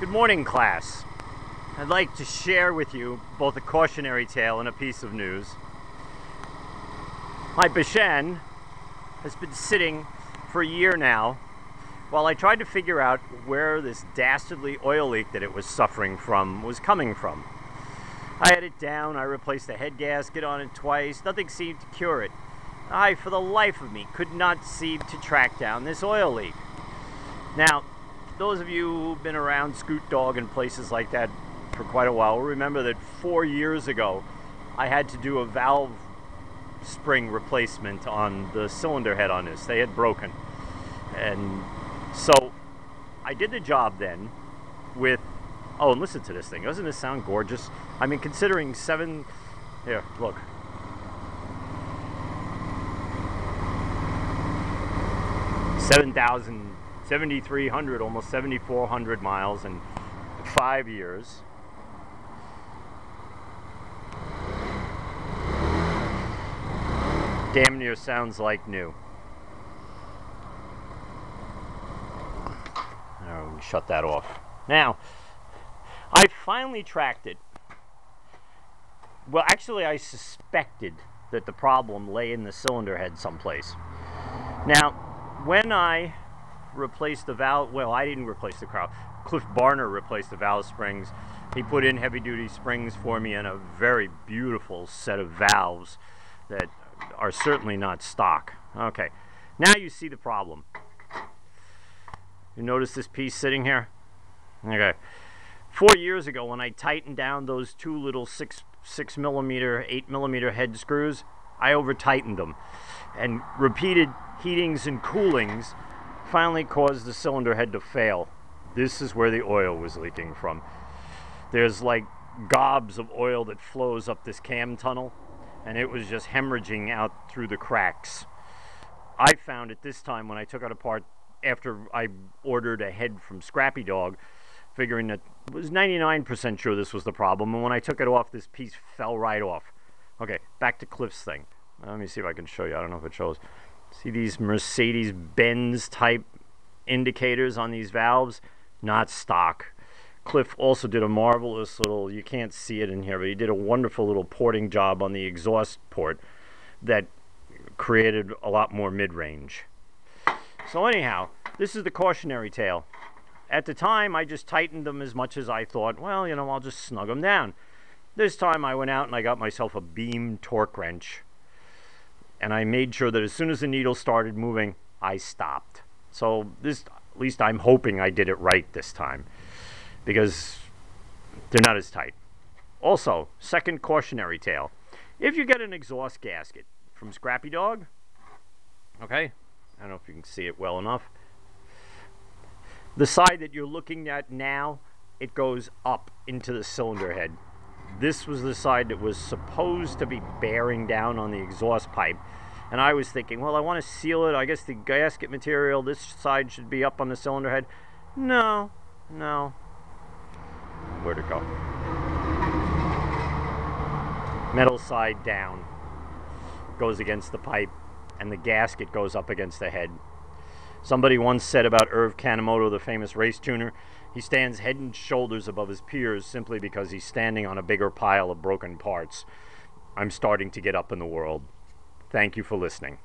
Good morning, class. I'd like to share with you both a cautionary tale and a piece of news. My Bichon has been sitting for a year now while I tried to figure out where this dastardly oil leak that it was suffering from was coming from. I had it down, I replaced the head gasket on it twice, nothing seemed to cure it. I, for the life of me, could not seem to track down this oil leak. Now, those of you who've been around Scoot Dog and places like that for quite a while will remember that 4 years ago I had to do a valve spring replacement on the cylinder head on this. They had broken. And so I did the job then with, oh, and listen to this thing. Doesn't this sound gorgeous? I mean, considering here, look. $7,300, almost 7,400 miles in 5 years. Damn near sounds like new. Oh, we shut that off. Now, I finally tracked it. Well, actually, I suspected that the problem lay in the cylinder head someplace. Now, when I replaced the valve, well, I didn't replace the valve. Cliff Barner replaced the valve springs. He put in heavy-duty springs for me and a very beautiful set of valves that are certainly not stock. Okay, now you see the problem. You notice this piece sitting here? Okay. 4 years ago, when I tightened down those two little 6 millimeter, 8 millimeter head screws, I over-tightened them. And repeated heatings and coolings finally caused the cylinder head to fail. This is where the oil was leaking from. There's like gobs of oil that flows up this cam tunnel, and it was just hemorrhaging out through the cracks. I found it this time when I took it apart after I ordered a head from Scrappy Dog, figuring that I was 99% sure this was the problem, and when I took it off, this piece fell right off. Okay, back to Cliff's thing. Let me see if I can show you. I don't know if it shows. See these Mercedes-Benz type indicators on these valves? Not stock. Cliff also did a marvelous little, you can't see it in here, but he did a wonderful little porting job on the exhaust port that created a lot more mid-range. So anyhow, this is the cautionary tale. At the time, I just tightened them as much as I thought, well, you know, I'll just snug them down. This time I went out and I got myself a beam torque wrench. And I made sure that as soon as the needle started moving, I stopped. So this, at least I'm hoping I did it right this time, because they're not as tight. Also, second cautionary tale. If you get an exhaust gasket from Scrappy Dog, okay, I don't know if you can see it well enough. The side that you're looking at now, it goes up into the cylinder head. This was the side that was supposed to be bearing down on the exhaust pipe. And I was thinking, well, I want to seal it. I guess the gasket material, this side should be up on the cylinder head. No. Where'd it go? Metal side down. Goes against the pipe. And the gasket goes up against the head. Somebody once said about Irv Kanemoto, the famous race tuner, he stands head and shoulders above his peers simply because he's standing on a bigger pile of broken parts. I'm starting to get up in the world. Thank you for listening.